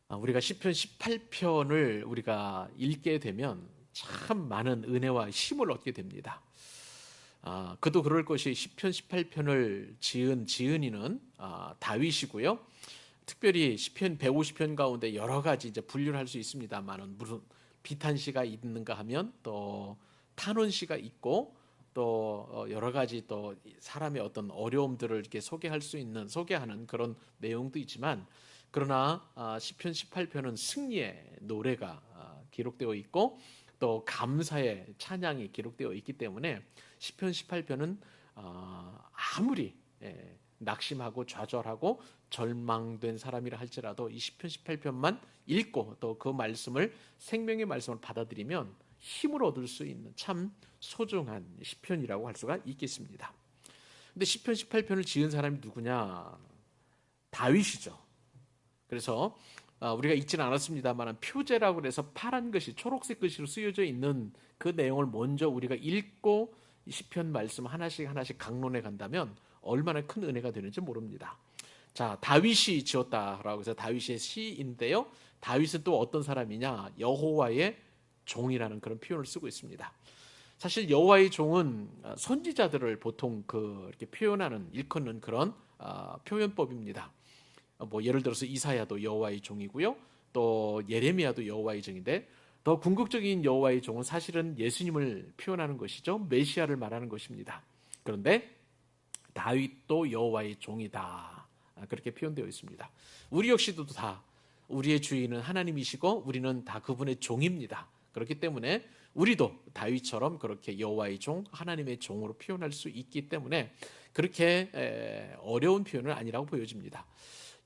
우리가 시편 18편을 우리가 읽게 되면 참 많은 은혜와 힘을 얻게 됩니다. 그도 그럴 것이 시편 18편을 지은 지은이는 다윗이고요. 특별히 시편 150편 가운데 여러 가지 이제 분류를 할 수 있습니다만은 무슨 비탄시가 있는가 하면 또 탄원시가 있고 또 여러 가지 또 사람의 어떤 어려움들을 이렇게 소개하는 그런 내용도 있지만 그러나 시편 18편은 승리의 노래가 기록되어 있고 또 감사의 찬양이 기록되어 있기 때문에 시편 18편은 아무리 낙심하고 좌절하고 절망된 사람이라 할지라도 이 시편 18편만 읽고 또 그 말씀을 생명의 말씀을 받아들이면 힘을 얻을 수 있는 참 소중한 시편이라고 할 수가 있겠습니다. 근데 시편 18편을 지은 사람이 누구냐? 다윗이죠. 그래서 우리가 읽지는 않았습니다만 표제라고 해서 파란 글씨, 초록색 글씨로 쓰여져 있는 그 내용을 먼저 우리가 읽고 시편 말씀 하나씩 강론해 간다면 얼마나 큰 은혜가 되는지 모릅니다. 자, 다윗이 지었다라고 해서 다윗의 시인데요. 다윗은 또 어떤 사람이냐? 여호와의 종이라는 그런 표현을 쓰고 있습니다. 사실 여호와의 종은 선지자들을 보통 이렇게 표현하는 일컫는 그런 표현법입니다. 뭐 예를 들어서 이사야도 여호와의 종이고요. 또 예레미야도 여호와의 종인데 더 궁극적인 여호와의 종은 사실은 예수님을 표현하는 것이죠. 메시아를 말하는 것입니다. 그런데 다윗도 여호와의 종이다. 그렇게 표현되어 있습니다. 우리 역시도 다 우리의 주인은 하나님이시고 우리는 다 그분의 종입니다. 그렇기 때문에 우리도 다윗처럼 그렇게 여호와의 종, 하나님의 종으로 표현할 수 있기 때문에 그렇게 어려운 표현은 아니라고 보여집니다.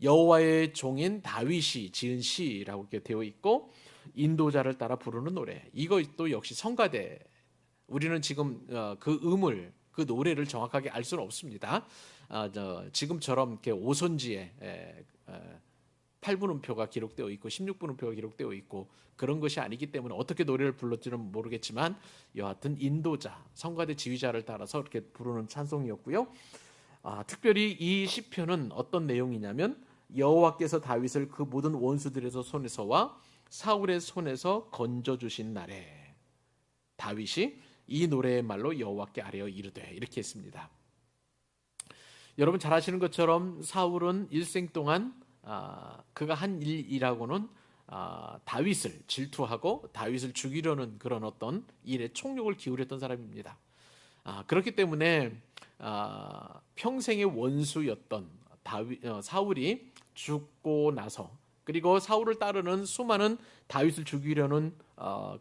여호와의 종인 다윗이 지은 시라고 이렇게 되어 있고 인도자를 따라 부르는 노래. 이것도 역시 성가대. 우리는 지금 그 노래를 정확하게 알 수는 없습니다. 지금처럼 이렇게 오선지에 8분음표가 기록되어 있고 16분음표가 기록되어 있고 그런 것이 아니기 때문에 어떻게 노래를 불렀지는 모르겠지만 여하튼 인도자, 성가대 지휘자를 따라서 이렇게 부르는 찬송이었고요. 특별히 이 시편은 어떤 내용이냐면 여호와께서 다윗을 그 모든 원수들의 손에서와 사울의 손에서 건져주신 날에 다윗이 이 노래의 말로 여호와께 아뢰어 이르되 이렇게 했습니다. 여러분 잘 아시는 것처럼 사울은 일생 동안 그가 한 일이라고는 다윗을 질투하고 다윗을 죽이려는 그런 어떤 일에 총력을 기울였던 사람입니다. 그렇기 때문에 평생의 원수였던 사울이 죽고 나서 그리고 사울을 따르는 수많은 다윗을 죽이려는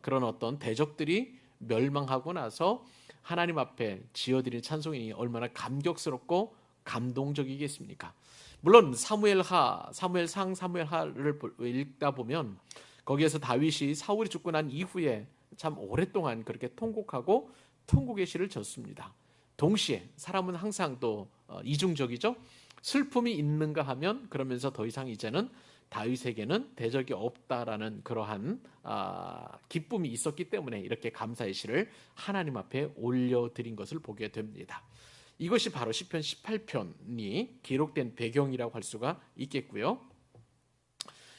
그런 어떤 대적들이 멸망하고 나서 하나님 앞에 지어드린 찬송이 얼마나 감격스럽고 감동적이겠습니까? 물론 사무엘상, 사무엘하를 읽다 보면 거기에서 다윗이 사울이 죽고 난 이후에 참 오랫동안 그렇게 통곡하고 통곡의 시를 졌습니다. 동시에 사람은 항상 또 이중적이죠. 슬픔이 있는가 하면 그러면서 더 이상 이제는 다윗에게는 대적이 없다라는 그러한 기쁨이 있었기 때문에 이렇게 감사의 시를 하나님 앞에 올려드린 것을 보게 됩니다. 이것이 바로 시편 18편이 기록된 배경이라고 할 수가 있겠고요.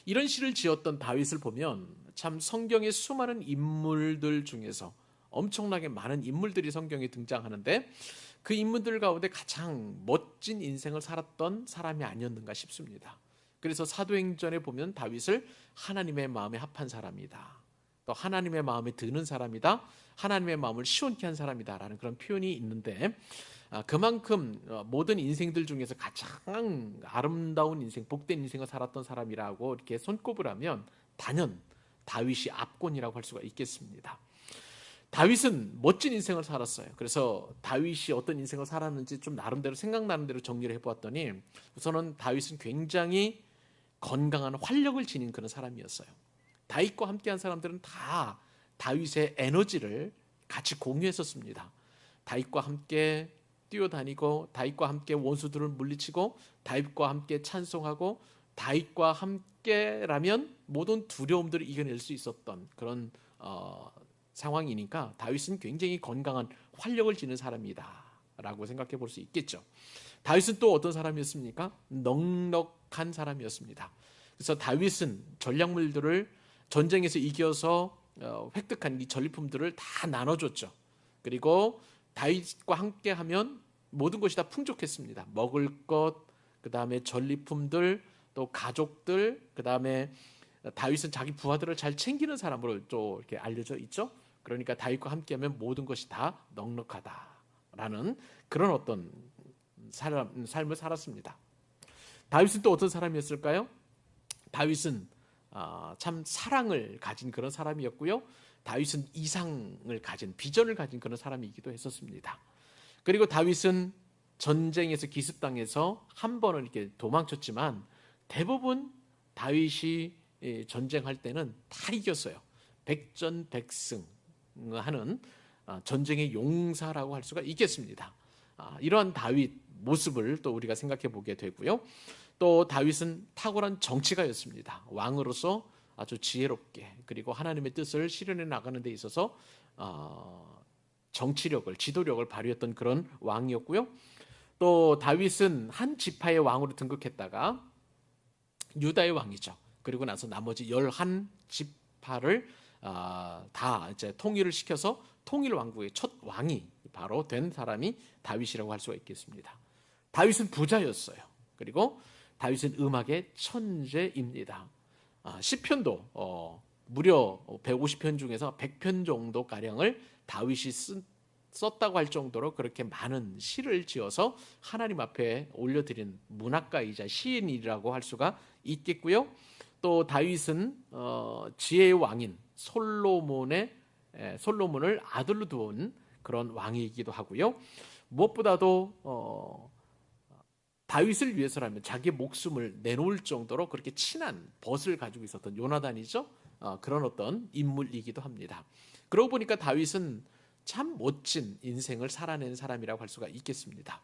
이런 시를 지었던 다윗을 보면 참 성경의 수많은 인물들 중에서 엄청나게 많은 인물들이 성경에 등장하는데 그 인물들 가운데 가장 멋진 인생을 살았던 사람이 아니었는가 싶습니다. 그래서 사도행전에 보면 다윗을 하나님의 마음에 합한 사람이다. 또 하나님의 마음에 드는 사람이다. 하나님의 마음을 시원케 한 사람이다. 라는 그런 표현이 있는데 그만큼 모든 인생들 중에서 가장 아름다운 인생, 복된 인생을 살았던 사람이라고 이렇게 손꼽을 하면 단연 다윗이 압권이라고 할 수가 있겠습니다. 다윗은 멋진 인생을 살았어요. 그래서 다윗이 어떤 인생을 살았는지 좀 나름대로 생각나는 대로 정리를 해보았더니 우선은 다윗은 굉장히 건강한 활력을 지닌 그런 사람이었어요. 다윗과 함께한 사람들은 다 다윗의 에너지를 같이 공유했었습니다. 다윗과 함께 뛰어다니고 다윗과 함께 원수들을 물리치고 다윗과 함께 찬송하고 다윗과 함께라면 모든 두려움들을 이겨낼 수 있었던 그런 상황이니까 다윗은 굉장히 건강한 활력을 지닌 사람이다 라고 생각해 볼 수 있겠죠. 다윗은 또 어떤 사람이었습니까? 넉넉한 사람이었습니다. 그래서 다윗은 전략물들을 전쟁에서 이겨서 획득한 이 전리품들을 다 나눠줬죠. 그리고 다윗과 함께하면 모든 것이 다 풍족했습니다. 먹을 것, 그 다음에 전리품들, 또 가족들, 그 다음에 다윗은 자기 부하들을 잘 챙기는 사람으로 또 이렇게 알려져 있죠. 그러니까 다윗과 함께하면 모든 것이 다 넉넉하다라는 그런 어떤 삶을 살았습니다. 다윗은 또 어떤 사람이었을까요? 다윗은 참 사랑을 가진 그런 사람이었고요. 다윗은 이상을 가진, 비전을 가진 그런 사람이기도 했었습니다. 그리고 다윗은 전쟁에서 기습당해서 한 번은 이렇게 도망쳤지만 대부분 다윗이 전쟁할 때는 다 이겼어요. 백전백승하는 전쟁의 용사라고 할 수가 있겠습니다. 이러한 다윗 모습을 또 우리가 생각해 보게 되고요. 또 다윗은 탁월한 정치가였습니다. 왕으로서 아주 지혜롭게 그리고 하나님의 뜻을 실현해 나가는 데 있어서 정치력을, 지도력을 발휘했던 그런 왕이었고요. 또 다윗은 한 지파의 왕으로 등극했다가 유다의 왕이죠. 그리고 나서 나머지 11지파를 다 이제 통일을 시켜서 통일 왕국의 첫 왕이 바로 된 사람이 다윗이라고 할 수가 있겠습니다. 다윗은 부자였어요. 그리고 다윗은 음악의 천재입니다. 시편도 무려 150편 중에서 100편 정도 가량을 다윗이 썼다고 할 정도로 그렇게 많은 시를 지어서 하나님 앞에 올려드린 문학가이자 시인이라고 할 수가 있겠고요. 또 다윗은 지혜의 왕인 솔로몬을 아들로 두은 그런 왕이기도 하고요. 무엇보다도 다윗을 위해서라면 자기 목숨을 내놓을 정도로 그렇게 친한 벗을 가지고 있었던 요나단이죠. 그런 어떤 인물이기도 합니다. 그러고 보니까 다윗은 참 멋진 인생을 살아낸 사람이라고 할 수가 있겠습니다.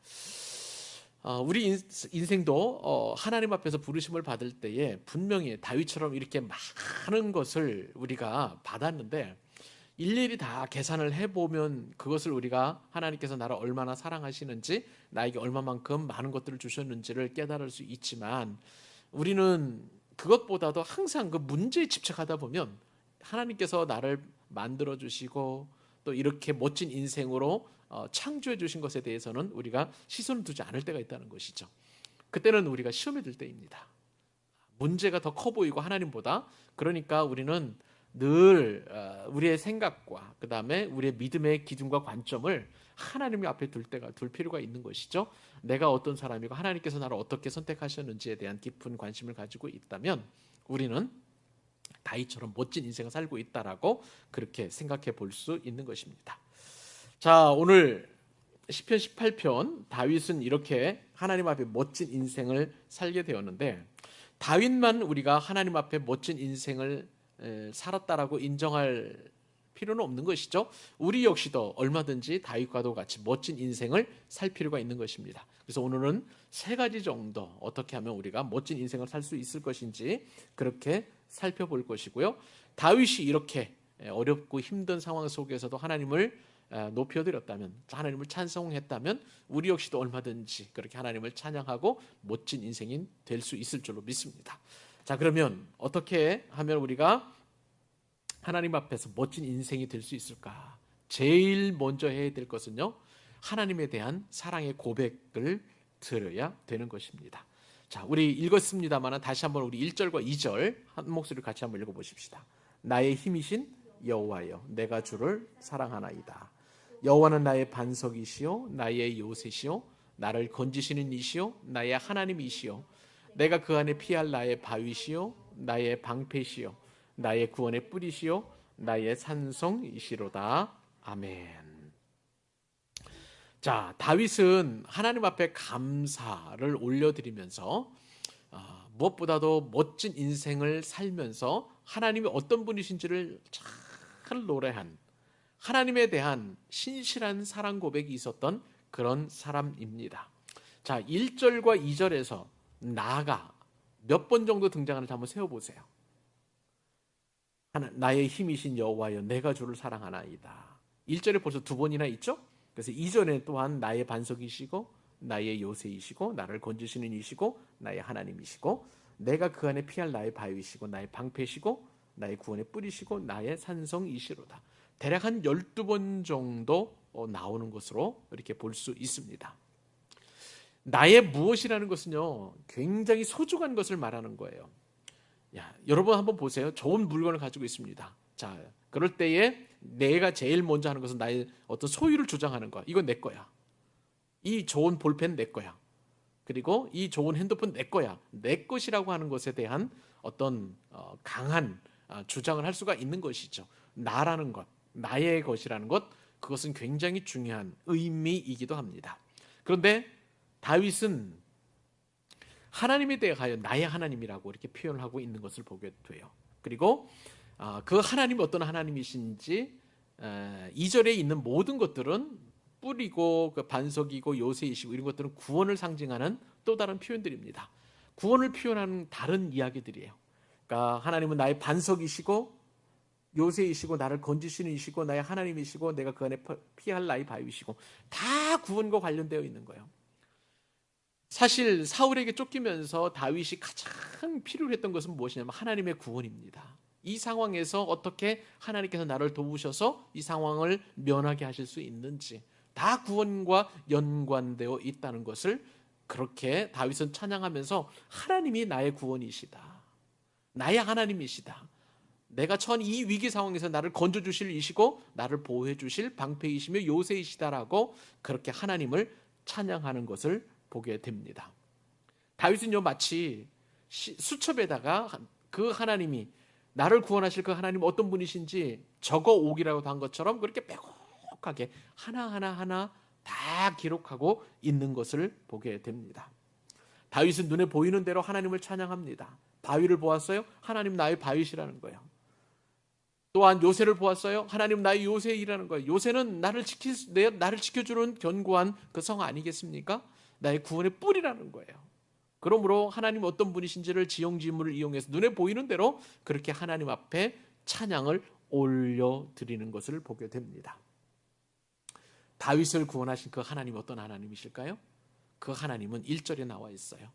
우리 인생도 하나님 앞에서 부르심을 받을 때에 분명히 다윗처럼 이렇게 많은 것을 우리가 받았는데 일일이 다 계산을 해보면 그것을 우리가 하나님께서 나를 얼마나 사랑하시는지 나에게 얼마만큼 많은 것들을 주셨는지를 깨달을 수 있지만 우리는 그것보다도 항상 그 문제에 집착하다 보면 하나님께서 나를 만들어 주시고 또 이렇게 멋진 인생으로 창조해 주신 것에 대해서는 우리가 시선을 두지 않을 때가 있다는 것이죠. 그때는 우리가 시험에 들 때입니다. 문제가 더 커 보이고 하나님보다. 그러니까 우리는 늘 우리의 생각과 그 다음에 우리의 믿음의 기준과 관점을 하나님 앞에 둘 필요가 있는 것이죠. 내가 어떤 사람이고 하나님께서 나를 어떻게 선택하셨는지에 대한 깊은 관심을 가지고 있다면 우리는 다윗처럼 멋진 인생을 살고 있다라고 그렇게 생각해 볼 수 있는 것입니다. 자, 오늘 시편 18편 다윗은 이렇게 하나님 앞에 멋진 인생을 살게 되었는데 다윗만 우리가 하나님 앞에 멋진 인생을 살았다라고 인정할 필요는 없는 것이죠. 우리 역시도 얼마든지 다윗과도 같이 멋진 인생을 살 필요가 있는 것입니다. 그래서 오늘은 3가지 정도 어떻게 하면 우리가 멋진 인생을 살 수 있을 것인지 그렇게 살펴볼 것이고요. 다윗이 이렇게 어렵고 힘든 상황 속에서도 하나님을 높여드렸다면, 하나님을 찬송했다면 우리 역시도 얼마든지 그렇게 하나님을 찬양하고 멋진 인생이 될 수 있을 줄로 믿습니다. 자, 그러면 어떻게 하면 우리가 하나님 앞에서 멋진 인생이 될 수 있을까? 제일 먼저 해야 될 것은요, 하나님에 대한 사랑의 고백을 들어야 되는 것입니다. 자, 우리 읽었습니다만 다시 한번 우리 1절과 2절 한 목소리를 같이 한번 읽어보십시다. 나의 힘이신 여호와여, 내가 주를 사랑하나이다. 여호와는 나의 반석이시요 나의 요새시요 나를 건지시는 이시요 나의 하나님이시요 내가 그 안에 피할 나의 바위시요 나의 방패시요 나의 구원의 뿌리시요 나의 산성이시로다. 아멘. 자, 다윗은 하나님 앞에 감사를 올려드리면서 무엇보다도 멋진 인생을 살면서 하나님이 어떤 분이신지를 잘 노래한 하나님에 대한 신실한 사랑 고백이 있었던 그런 사람입니다. 자, 1절과 2절에서 나가 몇 번 정도 등장하는지 한번 세어보세요. 나의 힘이신 여호와여, 내가 주를 사랑하나이다. 1절에 벌써 2번이나 있죠? 그래서 2절에 또한 나의 반석이시고 나의 요새이시고 나를 건지시는 이시고 나의 하나님이시고 내가 그 안에 피할 나의 바위시고 나의 방패시고 나의 구원의 뿌리시고 나의 산성이시로다. 대략 한 12번 정도 나오는 것으로 이렇게 볼 수 있습니다. 나의 무엇이라는 것은요, 굉장히 소중한 것을 말하는 거예요. 야, 여러분 한번 보세요. 좋은 물건을 가지고 있습니다. 자, 그럴 때에 내가 제일 먼저 하는 것은 나의 어떤 소유를 주장하는 거야. 이건 내 거야. 이 좋은 볼펜 내 거야. 그리고 이 좋은 핸드폰 내 거야. 내 것이라고 하는 것에 대한 어떤 강한 주장을 할 수가 있는 것이죠. 나라는 것, 나의 것이라는 것, 그것은 굉장히 중요한 의미이기도 합니다. 그런데 다윗은 하나님에 대하여 나의 하나님이라고 이렇게 표현을 하고 있는 것을 보게 돼요. 그리고 그 하나님이 어떤 하나님이신지 2절에 있는 모든 것들은 뿌리고 그 반석이고 요새이시고 이런 것들은 구원을 상징하는 또 다른 표현들입니다. 구원을 표현하는 다른 이야기들이에요. 그러니까 하나님은 나의 반석이시고 요새이시고 나를 건지시는 이시고 나의 하나님이시고 내가 그 안에 피할 나의 바위시고 다 구원과 관련되어 있는 거예요. 사실 사울에게 쫓기면서 다윗이 가장 필요로 했던 것은 무엇이냐면 하나님의 구원입니다. 이 상황에서 어떻게 하나님께서 나를 도우셔서 이 상황을 면하게 하실 수 있는지 다 구원과 연관되어 있다는 것을 그렇게 다윗은 찬양하면서 하나님이 나의 구원이시다. 나의 하나님이시다. 내가 처한 이 위기 상황에서 나를 건져주실 이시고 나를 보호해 주실 방패이시며 요새이시다라고 그렇게 하나님을 찬양하는 것을 보게 됩니다. 다윗은요 마치 수첩에다가 그 하나님이 나를 구원하실 그 하나님 어떤 분이신지 적어 오기라고 한 것처럼 그렇게 빼곡하게 하나하나 다 기록하고 있는 것을 보게 됩니다. 다윗은 눈에 보이는 대로 하나님을 찬양합니다. 바위를 보았어요? 하나님 나의 바위시라는 거예요. 또한 요새를 보았어요? 하나님 나의 요새이라는 거예요. 요새는 나를 지켜주는 견고한 그 성 아니겠습니까? 나의 구원의 뿔이라는 거예요. 그러므로 하나님 어떤 분이신지를 지형지물을 이용해서 눈에 보이는 대로 그렇게 하나님 앞에 찬양을 올려드리는 것을 보게 됩니다. 다윗을 구원하신 그 하나님 어떤 하나님이실까요? 그 하나님은 1절에 나와 있어요.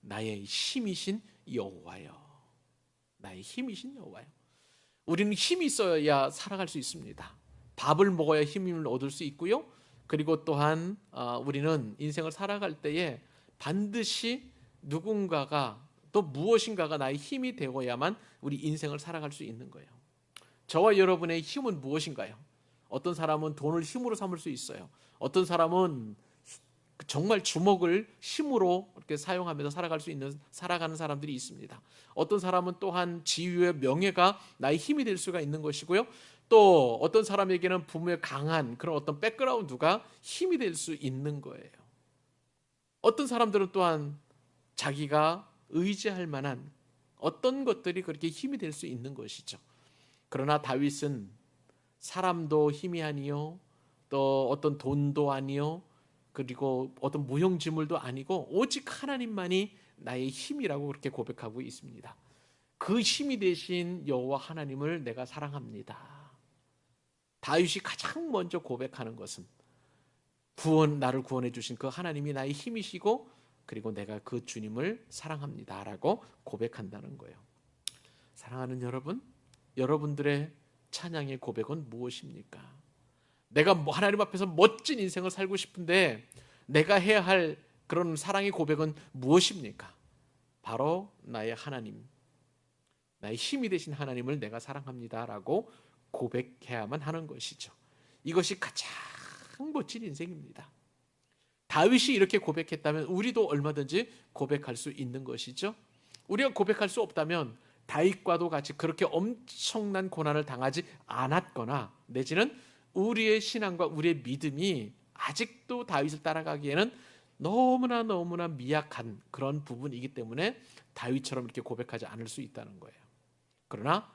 나의 힘이신 여호와여. 나의 힘이신 여호와여. 우리는 힘이 있어야 살아갈 수 있습니다. 밥을 먹어야 힘을 얻을 수 있고요. 그리고 또한 우리는 인생을 살아갈 때에 반드시 누군가가 또 무엇인가가 나의 힘이 되어야만 우리 인생을 살아갈 수 있는 거예요. 저와 여러분의 힘은 무엇인가요? 어떤 사람은 돈을 힘으로 삼을 수 있어요. 어떤 사람은 정말 주먹을 힘으로 이렇게 사용하면서 살아가는 사람들이 있습니다. 어떤 사람은 또한 지위와 명예가 나의 힘이 될 수가 있는 것이고요. 또 어떤 사람에게는 부모의 강한 그런 어떤 백그라운드가 힘이 될 수 있는 거예요. 어떤 사람들은 또한 자기가 의지할 만한 어떤 것들이 그렇게 힘이 될 수 있는 것이죠. 그러나 다윗은 사람도 힘이 아니요, 또 어떤 돈도 아니요, 그리고 어떤 무용지물도 아니고 오직 하나님만이 나의 힘이라고 그렇게 고백하고 있습니다. 그 힘이 되신 여호와 하나님을 내가 사랑합니다. 다윗이 가장 먼저 고백하는 것은 나를 구원해 주신 그 하나님이 나의 힘이시고 그리고 내가 그 주님을 사랑합니다라고 고백한다는 거예요. 사랑하는 여러분, 여러분들의 찬양의 고백은 무엇입니까? 내가 하나님 앞에서 멋진 인생을 살고 싶은데 내가 해야 할 그런 사랑의 고백은 무엇입니까? 바로 나의 하나님, 나의 힘이 되신 하나님을 내가 사랑합니다라고 고백해야만 하는 것이죠. 이것이 가장 멋진 인생입니다. 다윗이 이렇게 고백했다면 우리도 얼마든지 고백할 수 있는 것이죠. 우리가 고백할 수 없다면 다윗과도 같이 그렇게 엄청난 고난을 당하지 않았거나 내지는 우리의 신앙과 우리의 믿음이 아직도 다윗을 따라가기에는 너무나 미약한 그런 부분이기 때문에 다윗처럼 이렇게 고백하지 않을 수 있다는 거예요. 그러나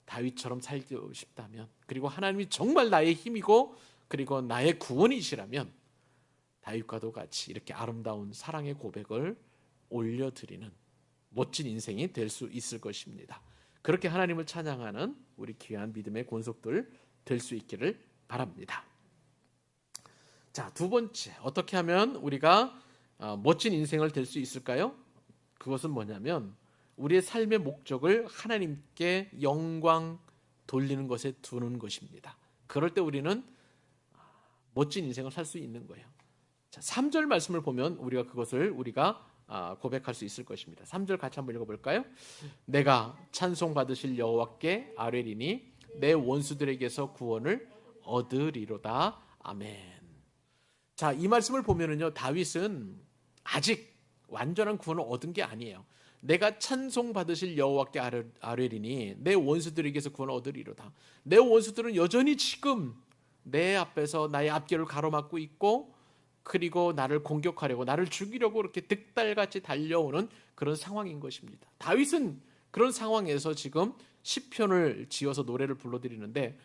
다윗처럼 살고 싶다면, 그리고 하나님이 정말 나의 힘이고 그리고 나의 구원이시라면 다윗과도 같이 이렇게 아름다운 사랑의 고백을 올려드리는 멋진 인생이 될 수 있을 것입니다. 그렇게 하나님을 찬양하는 우리 귀한 믿음의 권속들 될 수 있기를 바랍니다. 자, 두 번째, 어떻게 하면 우리가 멋진 인생을 될 수 있을까요? 그것은 뭐냐면 우리의 삶의 목적을 하나님께 영광 돌리는 것에 두는 것입니다. 그럴 때 우리는 멋진 인생을 살 수 있는 거예요. 자, 3절 말씀을 보면 우리가 고백할 수 있을 것입니다. 3절 같이 한번 읽어볼까요? 내가 찬송 받으실 여호와께 아뢰리니 내 원수들에게서 구원을 얻으리로다. 아멘. 자, 이 말씀을 보면은요, 다윗은 아직 완전한 구원을 얻은 게 아니에요. 내가 찬송 받으실 여호와께 아뢰리니 내 원수들에게서 구원을 얻으리로다. 내 원수들은 여전히 지금 내 앞에서 나의 앞길을 가로막고 있고, 그리고 나를 공격하려고, 나를 죽이려고 이렇게 득달같이 달려오는 그런 상황인 것입니다. 다윗은 그런 상황에서 지금 시편을 지어서 노래를 불러드리는데,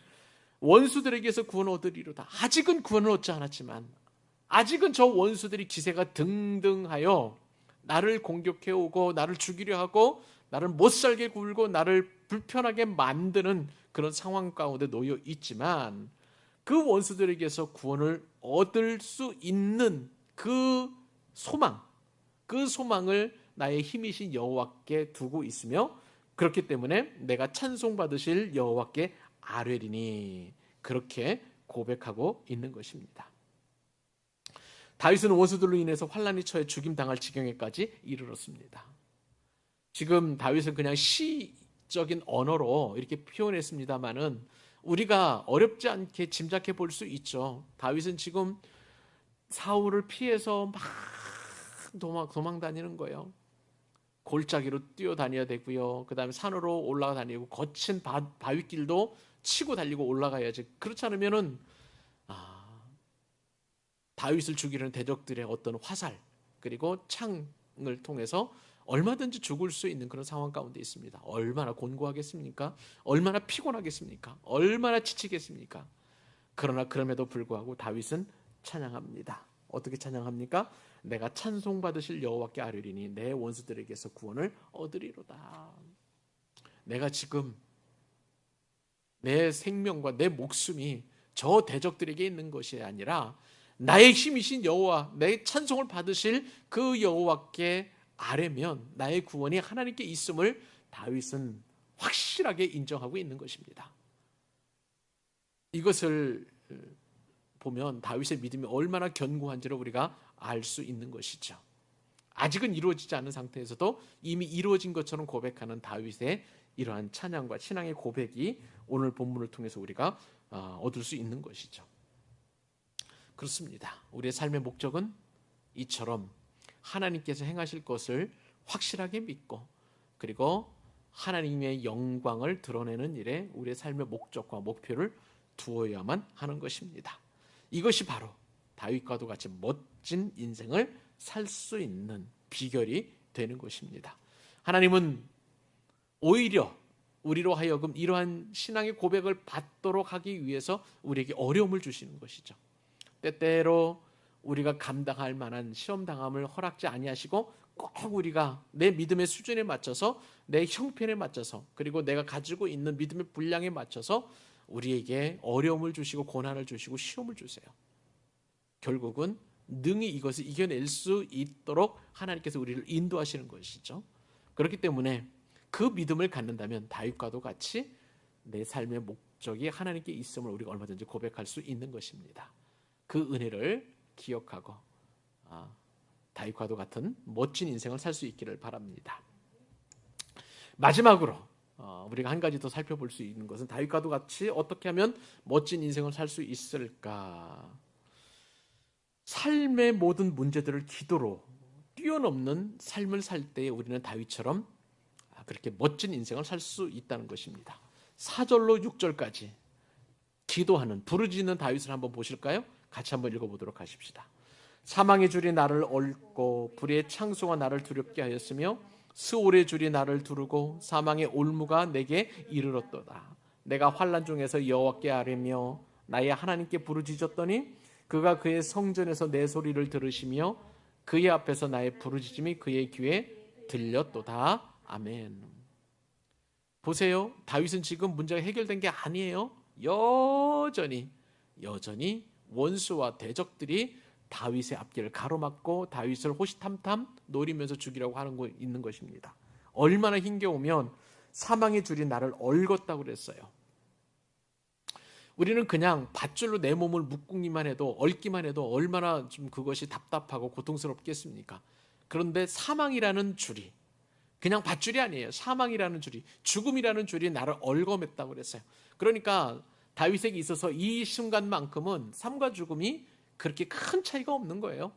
원수들에게서 구원을 얻으리로다. 아직은 구원을 얻지 않았지만, 아직은 저 원수들이 기세가 등등하여 나를 공격해오고 나를 죽이려 하고 나를 못살게 굴고 나를 불편하게 만드는 그런 상황 가운데 놓여 있지만, 그 원수들에게서 구원을 얻을 수 있는 그 소망을 나의 힘이신 여호와께 두고 있으며, 그렇기 때문에 내가 찬송받으실 여호와께 아뢰리니 그렇게 고백하고 있는 것입니다. 다윗은 원수들로 인해서 환난이 처해 죽임당할 지경에까지 이르렀습니다. 지금 다윗은 그냥 시적인 언어로 이렇게 표현했습니다마는 우리가 어렵지 않게 짐작해 볼 수 있죠. 다윗은 지금 사울을 피해서 막 도망 다니는 거예요. 골짜기로 뛰어다녀야 되고요. 그 다음에 산으로 올라가 다니고 거친 바위길도 치고 달리고 올라가야지. 그렇지 않으면은 다윗을 죽이려는 대적들의 어떤 화살 그리고 창을 통해서 얼마든지 죽을 수 있는 그런 상황 가운데 있습니다. 얼마나 곤고하겠습니까? 얼마나 피곤하겠습니까? 얼마나 지치겠습니까? 그러나 그럼에도 불구하고 다윗은 찬양합니다. 어떻게 찬양합니까? 내가 찬송받으실 여호와께 아뢰리니 내 원수들에게서 구원을 얻으리로다. 내가 지금 내 생명과 내 목숨이 저 대적들에게 있는 것이 아니라 나의 힘이신 여호와, 내 찬송을 받으실 그 여호와께 아뢰면 나의 구원이 하나님께 있음을 다윗은 확실하게 인정하고 있는 것입니다. 이것을 보면 다윗의 믿음이 얼마나 견고한지를 우리가 알 수 있는 것이죠. 아직은 이루어지지 않은 상태에서도 이미 이루어진 것처럼 고백하는 다윗의 이러한 찬양과 신앙의 고백이 오늘 본문을 통해서 우리가 얻을 수 있는 것이죠. 그렇습니다. 우리의 삶의 목적은 이처럼 하나님께서 행하실 것을 확실하게 믿고, 그리고 하나님의 영광을 드러내는 일에 우리의 삶의 목적과 목표를 두어야만 하는 것입니다. 이것이 바로 다윗과도 같이 멋진 인생을 살 수 있는 비결이 되는 것입니다. 하나님은 오히려 우리로 하여금 이러한 신앙의 고백을 받도록 하기 위해서 우리에게 어려움을 주시는 것이죠. 때때로 우리가 감당할 만한 시험당함을 허락지 아니하시고 꼭 우리가 내 믿음의 수준에 맞춰서, 내 형편에 맞춰서, 그리고 내가 가지고 있는 믿음의 분량에 맞춰서 우리에게 어려움을 주시고 고난을 주시고 시험을 주세요. 결국은 능히 이것을 이겨낼 수 있도록 하나님께서 우리를 인도하시는 것이죠. 그렇기 때문에 그 믿음을 갖는다면 다윗과도 같이 내 삶의 목적이 하나님께 있음을 우리가 얼마든지 고백할 수 있는 것입니다. 그 은혜를 기억하고 다윗과도 같은 멋진 인생을 살 수 있기를 바랍니다. 마지막으로 우리가 한 가지 더 살펴볼 수 있는 것은 다윗과도 같이 어떻게 하면 멋진 인생을 살 수 있을까? 삶의 모든 문제들을 기도로 뛰어넘는 삶을 살 때에 우리는 다윗처럼 그렇게 멋진 인생을 살 수 있다는 것입니다. 4절로 6절까지 기도하는, 부르짖는 다윗을 한번 보실까요? 같이 한번 읽어보도록 하십시다. 사망의 줄이 나를 얽고 불의 창수가 나를 두렵게 하였으며 스올의 줄이 나를 두르고 사망의 올무가 내게 이르렀도다. 내가 환난 중에서 여호와께 아뢰며 나의 하나님께 부르짖었더니 그가 그의 성전에서 내 소리를 들으시며 그의 앞에서 나의 부르짖음이 그의 귀에 들렸도다. 아멘. 보세요. 다윗은 지금 문제가 해결된 게 아니에요. 여전히 원수와 대적들이 다윗의 앞길을 가로막고 다윗을 호시탐탐 노리면서 죽이려고 하는 거 있는 것입니다. 얼마나 힘겨우면 사망의 줄이 나를 얽었다고 그랬어요. 우리는 그냥 밧줄로 내 몸을 묶기만 해도, 얽기만 해도 얼마나 좀 그것이 답답하고 고통스럽겠습니까? 그런데 사망이라는 줄이, 그냥 밧줄이 아니에요. 사망이라는 줄이, 죽음이라는 줄이 나를 얽어맸다고 그랬어요. 그러니까 다윗에게 있어서 이 순간만큼은 삶과 죽음이 그렇게 큰 차이가 없는 거예요.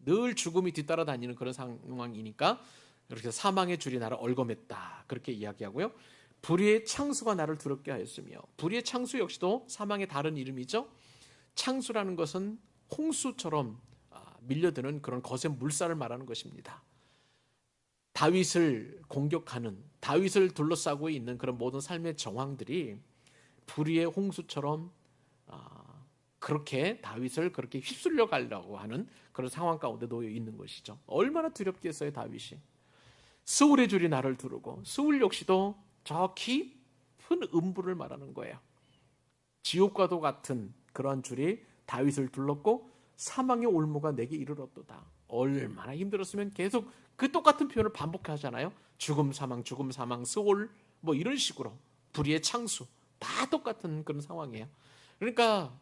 늘 죽음이 뒤따라다니는 그런 상황이니까 그렇게 사망의 줄이 나를 얽어맸다, 그렇게 이야기하고요. 불의의 창수가 나를 두렵게 하였으며, 불의의 창수 역시도 사망의 다른 이름이죠. 창수라는 것은 홍수처럼 밀려드는 그런 거센 물살을 말하는 것입니다. 다윗을 공격하는, 다윗을 둘러싸고 있는 그런 모든 삶의 정황들이 불의의 홍수처럼 그렇게 다윗을 그렇게 휩쓸려 가려고 하는 그런 상황 가운데 놓여 있는 것이죠. 얼마나 두렵겠어요, 다윗이. 스울의 줄이 나를 두르고, 스울 역시도 저 깊은 음부를 말하는 거예요. 지옥과도 같은 그러한 줄이 다윗을 둘렀고 사망의 올무가 내게 이르렀도다. 얼마나 힘들었으면 계속 그 똑같은 표현을 반복하잖아요. 죽음, 사망, 스올, 뭐 이런 식으로 불의의 창수, 다 똑같은 그런 상황이에요. 그러니까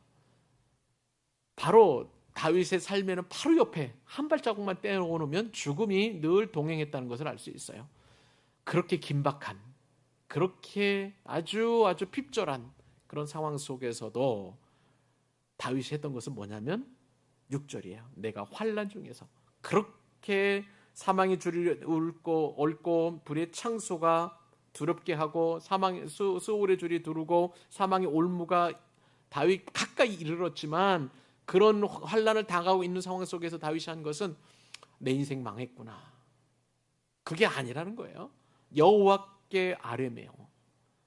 바로 다윗의 삶에는 바로 옆에 한 발자국만 떼어놓으면 죽음이 늘 동행했다는 것을 알 수 있어요. 그렇게 긴박한, 그렇게 아주 핍절한 그런 상황 속에서도 다윗이 했던 것은 뭐냐면 6절이에요. 내가 환난 중에서 그렇게 사망의 줄을 얽고 불의 창소가 두렵게 하고 수올의 줄이 두르고 사망의 올무가 다윗 가까이 이르렀지만, 그런 환난을 당하고 있는 상황 속에서 다윗이 한 것은 내 인생 망했구나, 그게 아니라는 거예요. 여호와께 아뢰매요,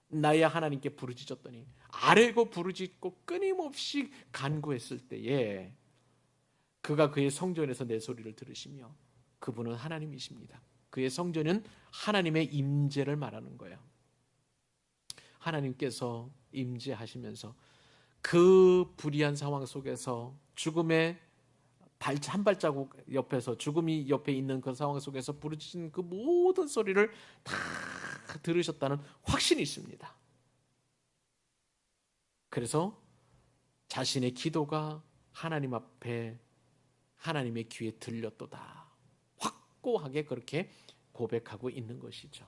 나의 하나님께 부르짖었더니, 아뢰고 부르짖고 끊임없이 간구했을 때에 그가 그의 성전에서 내 소리를 들으시며, 그분은 하나님이십니다. 그의 성전은 하나님의 임재를 말하는 거예요. 하나님께서 임재하시면서 그 불의한 상황 속에서 죽음의 한 발자국 옆에서, 죽음이 옆에 있는 그 상황 속에서 부르짖는 그 모든 소리를 다 들으셨다는 확신이 있습니다. 그래서 자신의 기도가 하나님 앞에, 하나님의 귀에 들렸도다, 확고하게 그렇게 고백하고 있는 것이죠.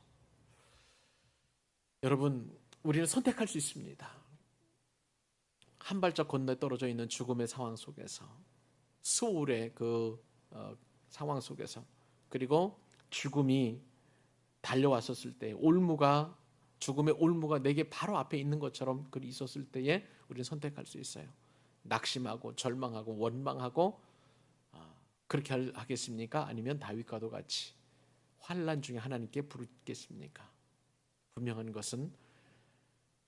여러분, 우리는 선택할 수 있습니다. 한 발짝 건너 떨어져 있는 죽음의 상황 속에서, 스올의 그 상황 속에서, 그리고 죽음이 달려왔었을 때, 죽음의 올무가 내게 바로 앞에 있는 것처럼 그리 있었을 때에 우리는 선택할 수 있어요. 낙심하고 절망하고 원망하고 그렇게 하겠습니까? 아니면 다윗과도 같이 환난 중에 하나님께 부르겠습니까? 분명한 것은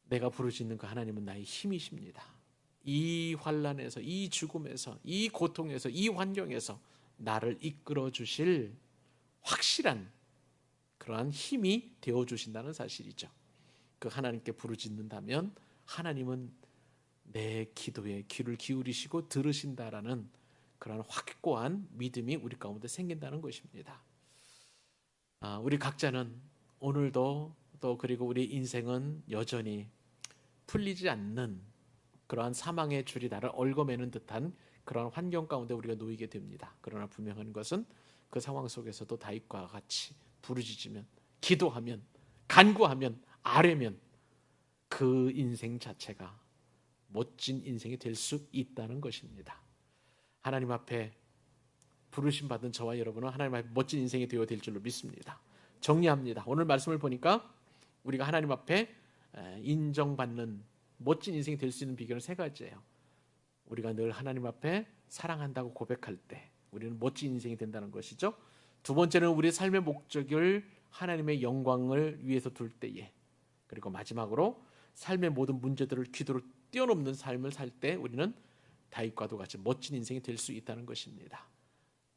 내가 부르짖는 그 하나님은 나의 힘이십니다. 이 환난에서, 이 죽음에서, 이 고통에서, 이 환경에서 나를 이끌어 주실 확실한 그러한 힘이 되어 주신다는 사실이죠. 그 하나님께 부르짖는다면 하나님은 내 기도에 귀를 기울이시고 들으신다라는 그런 확고한 믿음이 우리 가운데 생긴다는 것입니다. 우리 각자는 오늘도, 또 그리고 우리 인생은 여전히 풀리지 않는 그러한 사망의 줄이 나를 얽어매는 듯한 그러한 환경 가운데 우리가 놓이게 됩니다. 그러나 분명한 것은 그 상황 속에서도 다윗과 같이 부르짖으면, 기도하면, 간구하면, 아뢰면 그 인생 자체가 멋진 인생이 될 수 있다는 것입니다. 하나님 앞에 부르심 받은 저와 여러분은 하나님 앞에 멋진 인생이 되어야 될 줄로 믿습니다. 정리합니다. 오늘 말씀을 보니까 우리가 하나님 앞에 인정받는 멋진 인생이 될 수 있는 비결은 세 가지예요. 우리가 늘 하나님 앞에 사랑한다고 고백할 때 우리는 멋진 인생이 된다는 것이죠. 두 번째는 우리의 삶의 목적을 하나님의 영광을 위해서 둘 때에, 그리고 마지막으로 삶의 모든 문제들을 기도로 뛰어넘는 삶을 살 때 우리는 다윗과도 같이 멋진 인생이 될 수 있다는 것입니다.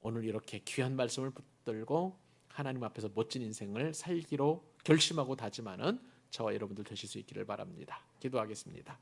오늘 이렇게 귀한 말씀을 붙들고 하나님 앞에서 멋진 인생을 살기로 결심하고 다짐하는 저와 여러분들 되실 수 있기를 바랍니다. 기도하겠습니다.